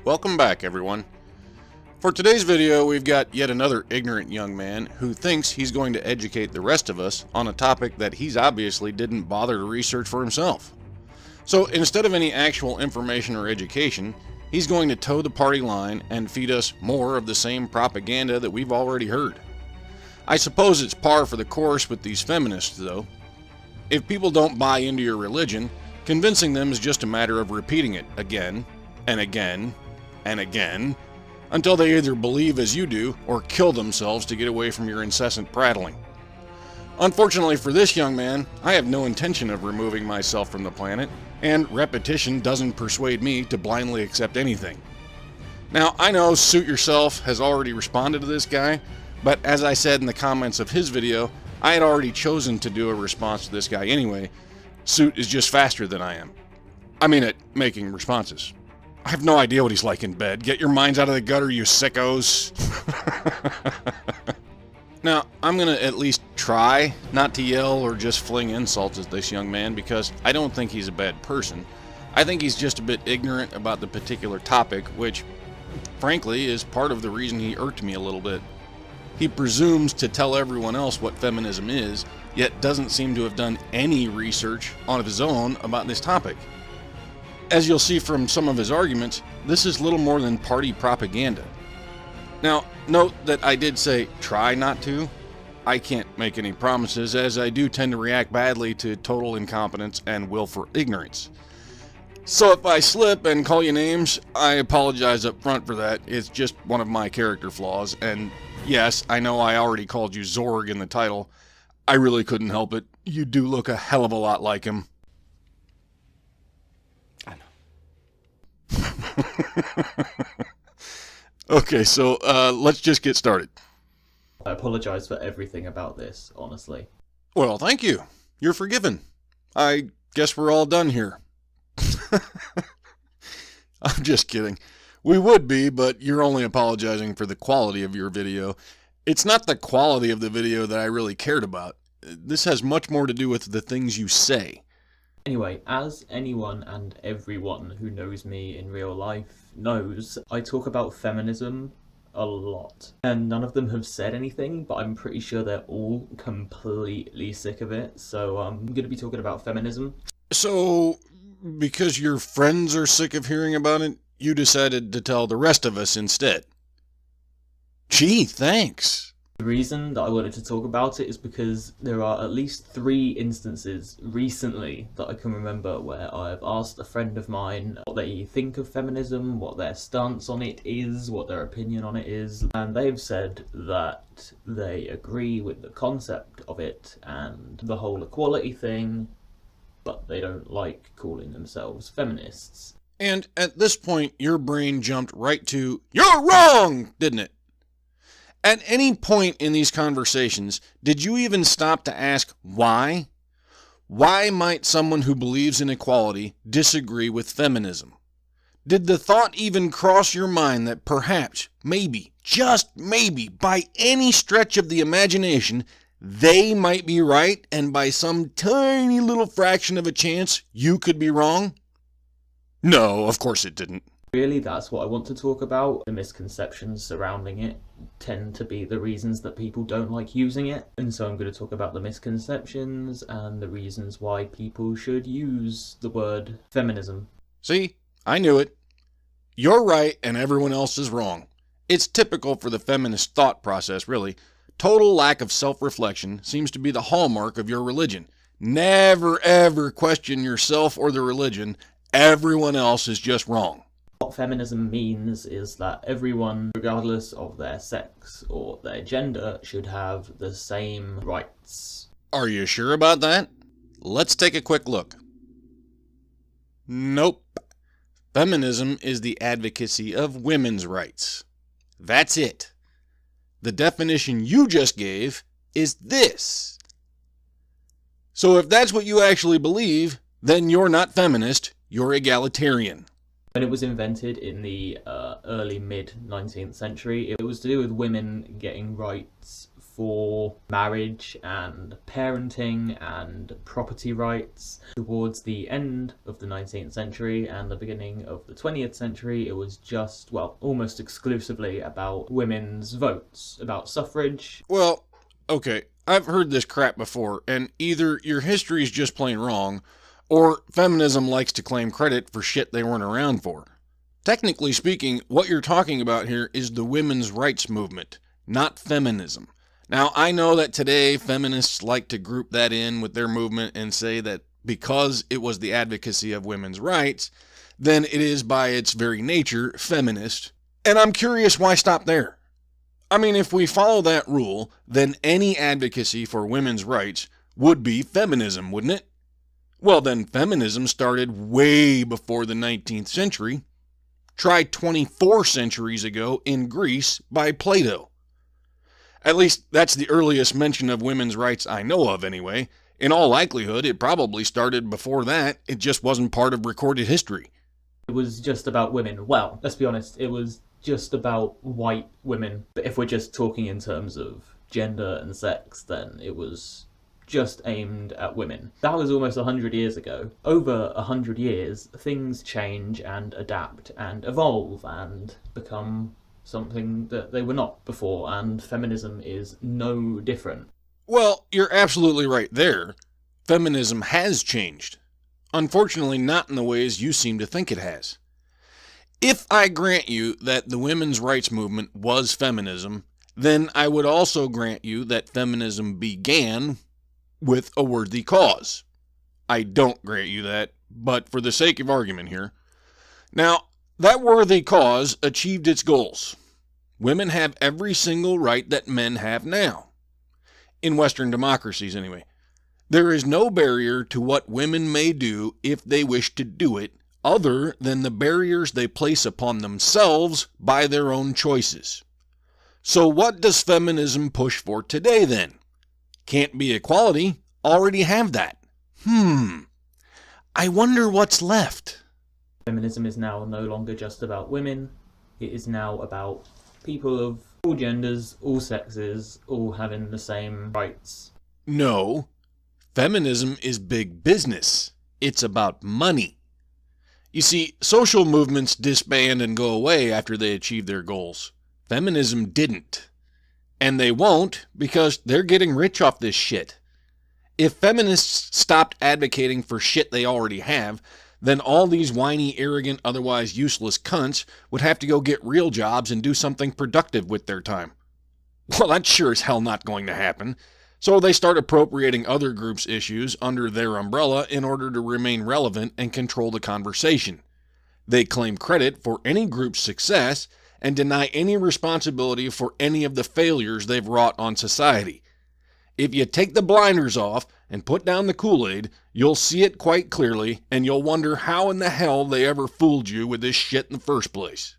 Welcome back, everyone. For today's video, we've got yet another ignorant young man who thinks he's going to educate the rest of us on a topic that he's obviously didn't bother to research for himself. So instead of any actual information or education, he's going to toe the party line and feed us more of the same propaganda that we've already heard. I suppose it's par for the course with these feminists, though. If people don't buy into your religion, convincing them is just a matter of repeating it again and again and again, until they either believe as you do or kill themselves to get away from your incessant prattling. Unfortunately for this young man, I have no intention of removing myself from the planet, and repetition doesn't persuade me to blindly accept anything. Now, I know Suit Yourself has already responded to this guy, but as I said in the comments of his video, I had already chosen to do a response to this guy anyway. Suit is just faster than I am. I mean at making responses. I have no idea what he's like in bed. Get your minds out of the gutter, you sickos. Now, I'm gonna at least try not to yell or just fling insults at this young man because I don't think he's a bad person. I think he's just a bit ignorant about the particular topic, which, frankly, is part of the reason he irked me a little bit. He presumes to tell everyone else what feminism is, yet doesn't seem to have done any research on his own about this topic. As you'll see from some of his arguments, this is little more than party propaganda. Now, note that I did say try not to. I can't make any promises, as I do tend to react badly to total incompetence and willful ignorance. So if I slip and call you names, I apologize up front for that. It's just one of my character flaws, and yes, I know I already called you Zorg in the title. I really couldn't help it. You do look a hell of a lot like him. Okay, so let's just get started. I apologize for everything about this, honestly. Well, thank you. You're forgiven. I guess we're all done here. I'm just kidding. We would be, but you're only apologizing for the quality of your video. It's not the quality of the video that I really cared about. This has much more to do with the things you say. Anyway, as anyone and everyone who knows me in real life knows, I talk about feminism a lot. And none of them have said anything, but I'm pretty sure they're all completely sick of it. So I'm going to be talking about feminism. So, because your friends are sick of hearing about it, you decided to tell the rest of us instead. Gee, thanks. The reason that I wanted to talk about it is because there are at least 3 instances recently that I can remember where I've asked a friend of mine what they think of feminism, what their stance on it is, what their opinion on it is, and they've said that they agree with the concept of it and the whole equality thing, but they don't like calling themselves feminists. And at this point, your brain jumped right to, "You're wrong," didn't it? At any point in these conversations, did you even stop to ask why? Why might someone who believes in equality disagree with feminism? Did the thought even cross your mind that perhaps, maybe, just maybe, by any stretch of the imagination, they might be right, and by some tiny little fraction of a chance, you could be wrong? No, of course it didn't. Really, that's what I want to talk about. The misconceptions surrounding it tend to be the reasons that people don't like using it. And so I'm going to talk about the misconceptions and the reasons why people should use the word feminism. See, I knew it. You're right and everyone else is wrong. It's typical for the feminist thought process, really. Total lack of self-reflection seems to be the hallmark of your religion. Never ever question yourself or the religion. Everyone else is just wrong. What feminism means is that everyone, regardless of their sex or their gender, should have the same rights. Are you sure about that? Let's take a quick look. Nope. Feminism is the advocacy of women's rights. That's it. The definition you just gave is this. So if that's what you actually believe, then you're not feminist, you're egalitarian. When it was invented in the early mid-19th century, it was to do with women getting rights for marriage and parenting and property rights. Towards the end of the 19th century and the beginning of the 20th century, it was just, well, almost exclusively about women's votes, about suffrage. Well, okay, I've heard this crap before, and either your history's just plain wrong, or feminism likes to claim credit for shit they weren't around for. Technically speaking, what you're talking about here is the women's rights movement, not feminism. Now, I know that today feminists like to group that in with their movement and say that because it was the advocacy of women's rights, then it is by its very nature feminist. And I'm curious why stop there. I mean, if we follow that rule, then any advocacy for women's rights would be feminism, wouldn't it? Well, then feminism started way before the 19th century. Tried 24 centuries ago in Greece by Plato. At least that's the earliest mention of women's rights I know of anyway. In all likelihood, it probably started before that. It just wasn't part of recorded history. It was just about women. Well, let's be honest, it was just about white women. But if we're just talking in terms of gender and sex, then it was just aimed at women. That was almost 100 years ago. Over 100 years, things change and adapt and evolve and become something that they were not before, and feminism is no different. Well, you're absolutely right there. Feminism has changed. Unfortunately, not in the ways you seem to think it has. If I grant you that the women's rights movement was feminism, then I would also grant you that feminism began with a worthy cause. I don't grant you that, but for the sake of argument here. Now, that worthy cause achieved its goals. Women have every single right that men have now. In Western democracies, anyway. There is no barrier to what women may do if they wish to do it, other than the barriers they place upon themselves by their own choices. So what does feminism push for today then? Can't be equality, already have that. I wonder what's left. Feminism is now no longer just about women. It is now about people of all genders, all sexes, all having the same rights. No, feminism is big business. It's about money. You see, social movements disband and go away after they achieve their goals. Feminism didn't. And they won't because they're getting rich off this shit. If feminists stopped advocating for shit they already have, then all these whiny, arrogant, otherwise useless cunts would have to go get real jobs and do something productive with their time. Well, that's sure as hell not going to happen. So they start appropriating other groups' issues under their umbrella in order to remain relevant and control the conversation. They claim credit for any group's success and deny any responsibility for any of the failures they've wrought on society. If you take the blinders off and put down the Kool-Aid, you'll see it quite clearly, and you'll wonder how in the hell they ever fooled you with this shit in the first place.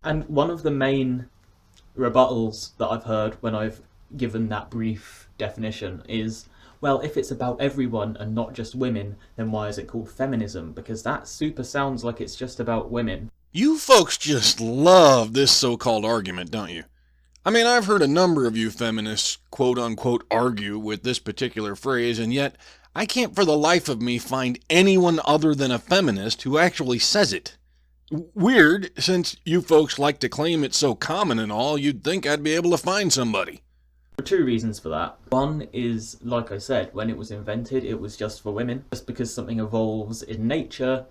And one of the main rebuttals that I've heard when I've given that brief definition is, well, if it's about everyone and not just women, then why is it called feminism? Because that super sounds like it's just about women. You folks just love this so-called argument, don't you? I mean, I've heard a number of you feminists quote-unquote argue with this particular phrase, and yet I can't for the life of me find anyone other than a feminist who actually says it. Weird, since you folks like to claim it's so common and all, you'd think I'd be able to find somebody. There are two reasons for that. One is, like I said, when it was invented, it was just for women. Just because something evolves in nature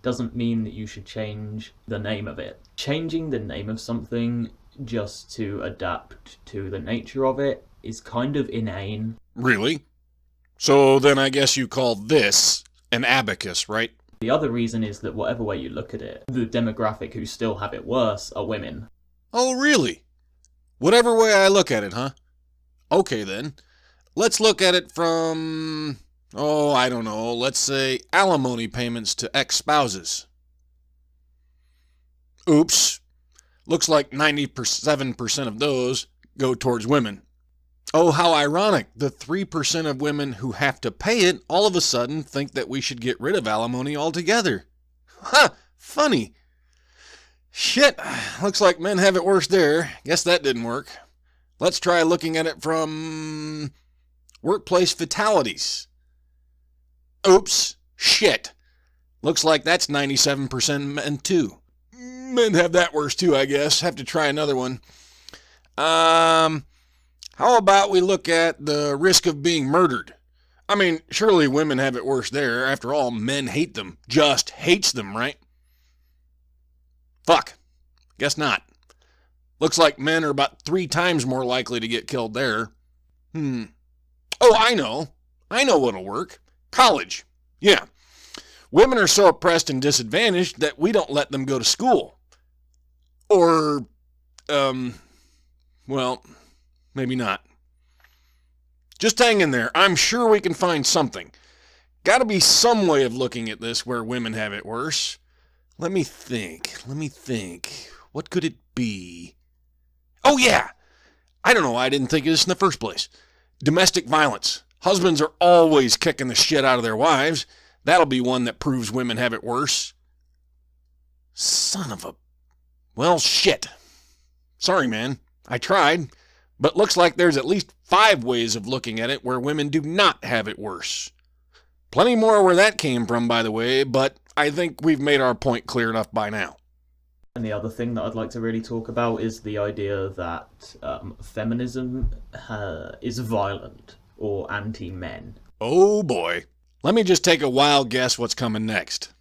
doesn't mean that you should change the name of it. Changing the name of something just to adapt to the nature of it is kind of inane. Really? So then I guess you call this an abacus, right? The other reason is that whatever way you look at it, the demographic who still have it worse are women. Oh, really? Whatever way I look at it, huh? Okay then. Let's look at it from, I don't know, let's say alimony payments to ex-spouses. Oops. Looks like 97% of those go towards women. Oh, how ironic. The 3% of women who have to pay it all of a sudden think that we should get rid of alimony altogether. Ha! Funny. Shit. Looks like men have it worse there. Guess that didn't work. Let's try looking at it from workplace fatalities. Oops, shit. Looks like that's 97% men too. Men have that worse too, I guess. Have to try another one. How about we look at the risk of being murdered? I mean, surely women have it worse there. After all, men hate them. Just hates them, right? Fuck. Guess not. Looks like men are about 3 times more likely to get killed there. Oh, I know. I know what'll work. College. Yeah. Women are so oppressed and disadvantaged that we don't let them go to school. Or, well, maybe not. Just hang in there. I'm sure we can find something. Gotta be some way of looking at this where women have it worse. Let me think. What could it be? Oh, yeah. I don't know why I didn't think of this in the first place. Domestic violence. Husbands are always kicking the shit out of their wives. That'll be one that proves women have it worse. Son of a... Well, shit. Sorry, man. I tried. But looks like there's at least 5 ways of looking at it where women do not have it worse. Plenty more where that came from, by the way, but I think we've made our point clear enough by now. And the other thing that I'd like to really talk about is the idea that feminism is violent or anti-men. Oh boy. Let me just take a wild guess what's coming next.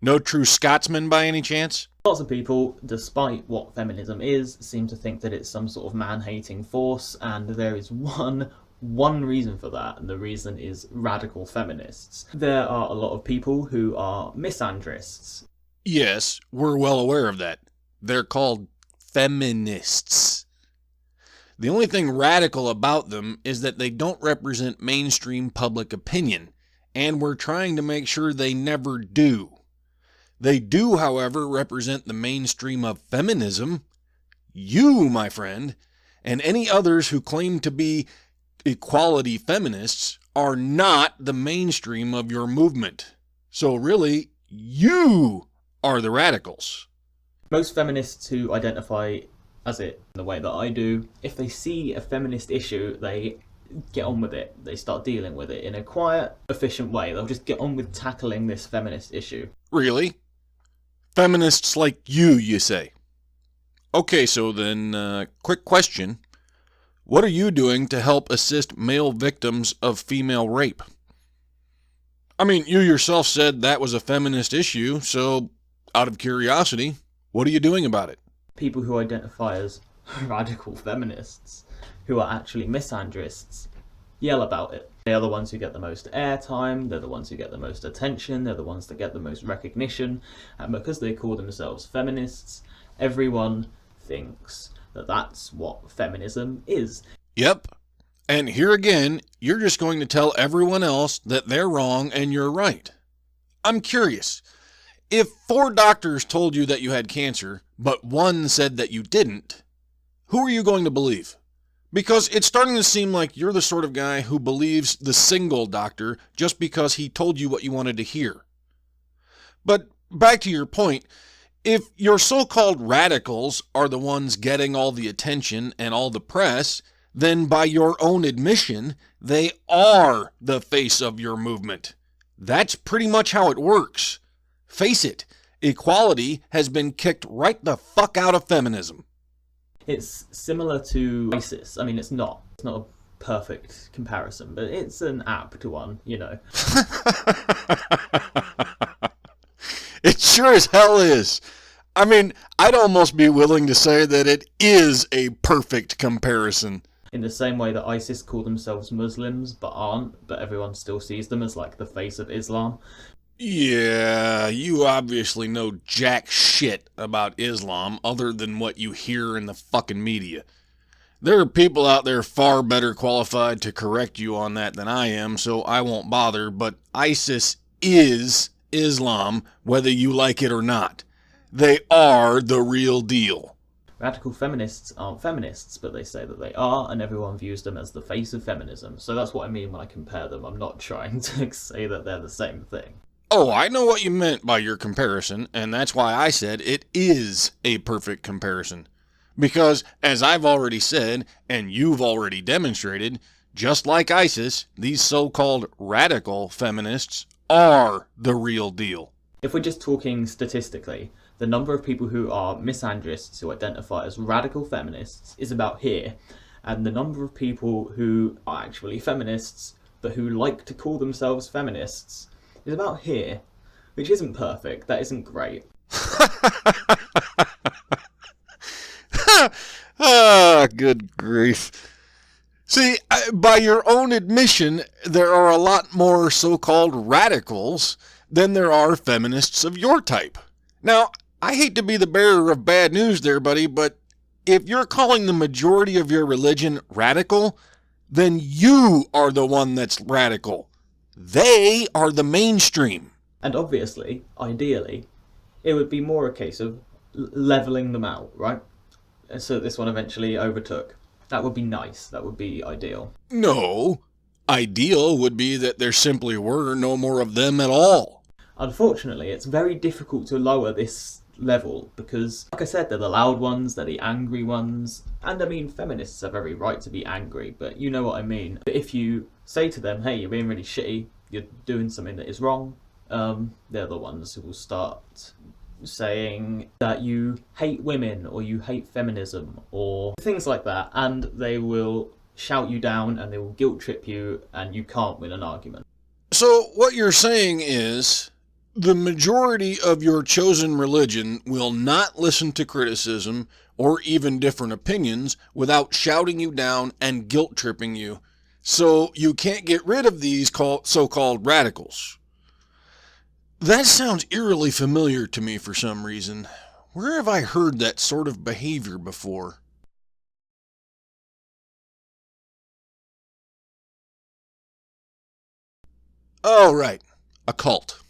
No true Scotsman by any chance? Lots of people, despite what feminism is, seem to think that it's some sort of man-hating force, and there is one reason for that, and the reason is radical feminists. There are a lot of people who are misandrists. Yes, we're well aware of that. They're called feminists. The only thing radical about them is that they don't represent mainstream public opinion, and we're trying to make sure they never do. They do, however, represent the mainstream of feminism. You, my friend, and any others who claim to be equality feminists are not the mainstream of your movement. So really, you are the radicals. Most feminists who identify as it in the way that I do, if they see a feminist issue, they get on with it. They start dealing with it in a quiet, efficient way. They'll just get on with tackling this feminist issue. Really? Feminists like you say? Okay, so then, quick question. What are you doing to help assist male victims of female rape? I mean, you yourself said that was a feminist issue, so out of curiosity, what are you doing about it? People who identify as radical feminists, who are actually misandrists, yell about it. They are the ones who get the most airtime, they're the ones who get the most attention, they're the ones that get the most recognition, and because they call themselves feminists, everyone thinks that that's what feminism is. Yep. And here again, you're just going to tell everyone else that they're wrong and you're right. I'm curious. If 4 doctors told you that you had cancer, but 1 said that you didn't, who are you going to believe? Because it's starting to seem like you're the sort of guy who believes the single doctor just because he told you what you wanted to hear. But back to your point, if your so-called radicals are the ones getting all the attention and all the press, then by your own admission, they are the face of your movement. That's pretty much how it works. Face it, equality has been kicked right the fuck out of feminism. It's similar to ISIS. I mean, it's not a perfect comparison, but it's an apt one, you know. It sure as hell is. I mean, I'd almost be willing to say that it is a perfect comparison. In the same way that ISIS call themselves Muslims, but aren't, but everyone still sees them as like the face of Islam. Yeah, you obviously know jack shit about Islam other than what you hear in the fucking media. There are people out there far better qualified to correct you on that than I am, so I won't bother, but ISIS is Islam, whether you like it or not. They are the real deal. Radical feminists aren't feminists, but they say that they are, and everyone views them as the face of feminism. So that's what I mean when I compare them. I'm not trying to say that they're the same thing. Oh, I know what you meant by your comparison, and that's why I said it is a perfect comparison. Because, as I've already said, and you've already demonstrated, just like ISIS, these so-called radical feminists are the real deal. If we're just talking statistically, the number of people who are misandrists who identify as radical feminists is about here, and the number of people who are actually feminists but who like to call themselves feminists is about here, which isn't perfect, that isn't great. Ah, good grief. See, by your own admission, there are a lot more so-called radicals than there are feminists of your type. Now, I hate to be the bearer of bad news there, buddy, but if you're calling the majority of your religion radical, then you are the one that's radical. They are the mainstream. And obviously, ideally, it would be more a case of leveling them out, right? So this one eventually overtook. That would be nice. That would be ideal. No. Ideal would be that there simply were no more of them at all. Unfortunately, it's very difficult to lower this level because, like I said, they're the loud ones, they're the angry ones. And I mean, feminists have every right to be angry, but you know what I mean. But if you say to them, hey, you're being really shitty, you're doing something that is wrong, they're the ones who will start saying that you hate women or you hate feminism or things like that, and they will shout you down and they will guilt trip you and you can't win an argument. So what you're saying is the majority of your chosen religion will not listen to criticism or even different opinions without shouting you down and guilt tripping you, so you can't get rid of these so-called radicals. That sounds eerily familiar to me for some reason. Where have I heard that sort of behavior before? Oh, right. A cult.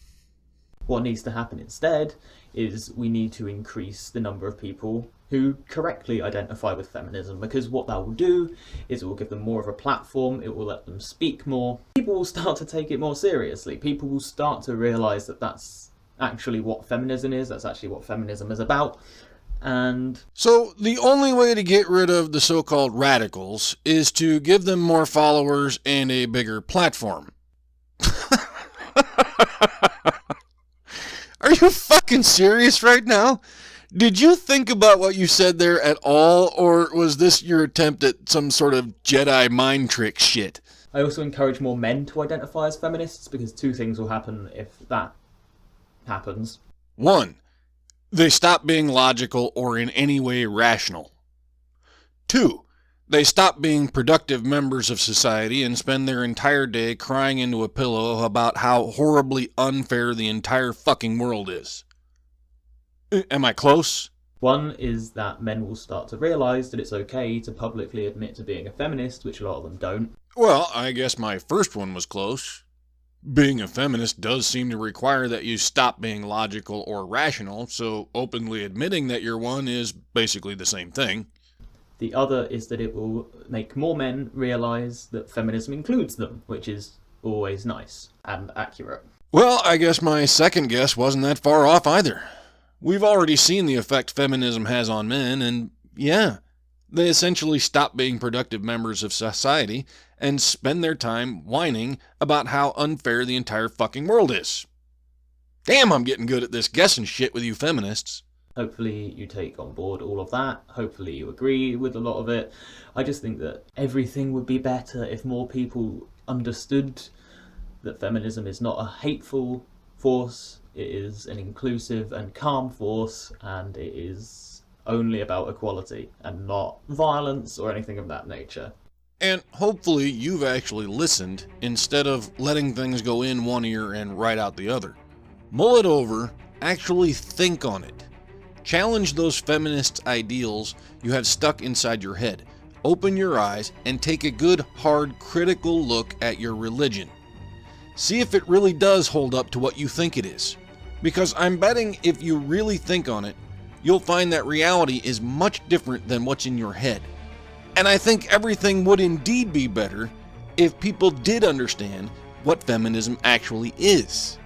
What needs to happen instead is we need to increase the number of people who correctly identify with feminism, because what that will do is it will give them more of a platform, it will let them speak more. People will start to take it more seriously. People will start to realise that that's actually what feminism is, that's actually what feminism is about. And so the only way to get rid of the so-called radicals is to give them more followers and a bigger platform. Are you fucking serious right now? Did you think about what you said there at all, or was this your attempt at some sort of Jedi mind trick shit? I also encourage more men to identify as feminists, because two things will happen if that happens. 1. They stop being logical or in any way rational. 2. They stop being productive members of society and spend their entire day crying into a pillow about how horribly unfair the entire fucking world is. Am I close? 1 is that men will start to realise that it's okay to publicly admit to being a feminist, which a lot of them don't. Well, I guess my first one was close. Being a feminist does seem to require that you stop being logical or rational, so openly admitting that you're one is basically the same thing. The other is that it will make more men realise that feminism includes them, which is always nice and accurate. Well, I guess my second guess wasn't that far off either. We've already seen the effect feminism has on men, and yeah, they essentially stop being productive members of society and spend their time whining about how unfair the entire fucking world is. Damn, I'm getting good at this guessing shit with you feminists. Hopefully you take on board all of that. Hopefully you agree with a lot of it. I just think that everything would be better if more people understood that feminism is not a hateful force. It is an inclusive and calm force, and it is only about equality and not violence or anything of that nature. And hopefully you've actually listened instead of letting things go in one ear and right out the other. Mull it over, actually think on it. Challenge those feminist ideals you have stuck inside your head. Open your eyes and take a good, hard, critical look at your religion. See if it really does hold up to what you think it is. Because I'm betting if you really think on it, you'll find that reality is much different than what's in your head. And I think everything would indeed be better if people did understand what feminism actually is.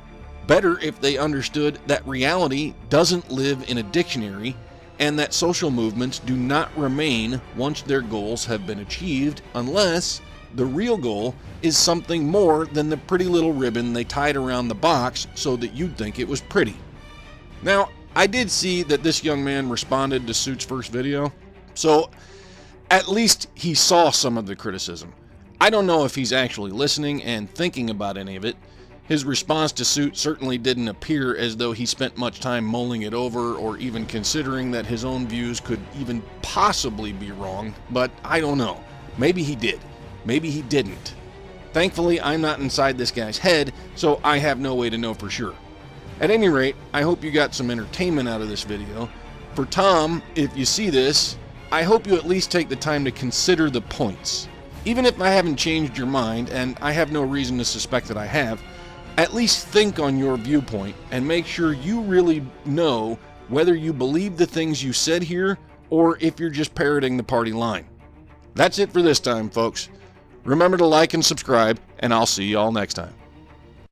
Better if they understood that reality doesn't live in a dictionary and that social movements do not remain once their goals have been achieved unless the real goal is something more than the pretty little ribbon they tied around the box so that you'd think it was pretty. Now, I did see that this young man responded to Suit's first video, so at least he saw some of the criticism. I don't know if he's actually listening and thinking about any of it. His response to Suit certainly didn't appear as though he spent much time mulling it over or even considering that his own views could even possibly be wrong, but I don't know. Maybe he did. Maybe he didn't. Thankfully, I'm not inside this guy's head, so I have no way to know for sure. At any rate, I hope you got some entertainment out of this video. For Tom, if you see this, I hope you at least take the time to consider the points. Even if I haven't changed your mind, and I have no reason to suspect that I have, at least think on your viewpoint and make sure you really know whether you believe the things you said here or if you're just parroting the party line. That's it for this time, folks. Remember to like and subscribe, and I'll see you all next time.